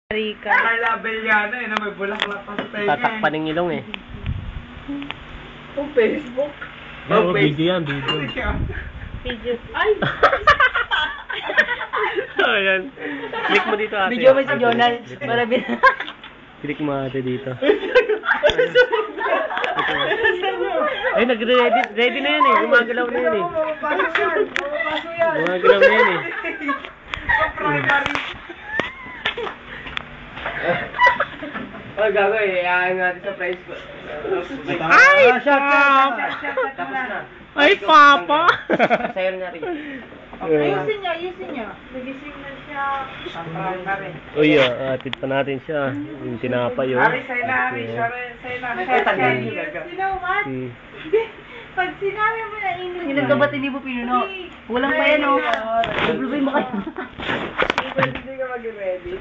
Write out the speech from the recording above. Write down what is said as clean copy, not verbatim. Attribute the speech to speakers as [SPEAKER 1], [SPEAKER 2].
[SPEAKER 1] Rika.
[SPEAKER 2] Ay, label yan eh, na may bulaklak pa sa tayo.
[SPEAKER 3] Tatakpan ng ilong eh.
[SPEAKER 2] Kung Facebook.
[SPEAKER 3] Oh, video yan, video.
[SPEAKER 1] Video. Ay!
[SPEAKER 3] Oh, yan. Click mo dito ate.
[SPEAKER 1] Video mo si Jonal. Para
[SPEAKER 3] Click mo ate dito. Ay, ready na yan eh. Gumagalaw na yan eh. Gumagalaw na yan eh.
[SPEAKER 2] Primary. Oh, gago eh. Iayang natin sa price ko.
[SPEAKER 3] Ay, Papa!
[SPEAKER 2] Tapos na.
[SPEAKER 3] Ay, Papa!
[SPEAKER 2] Sa'yo na rin.
[SPEAKER 1] Ayusin niyo. Nagising na siya.
[SPEAKER 2] Ang primary.
[SPEAKER 3] Uy, atid pa natin siya. Yung tinapay yun.
[SPEAKER 2] Ari, sa'yo na, Ari. Sa'yo na.
[SPEAKER 1] You know what? Pag sinabi mo na inom. Ilan ka ba't hindi mo pinuno? Walang pa yan o. Problema mo kayo.
[SPEAKER 2] Hindi ka mag-ready.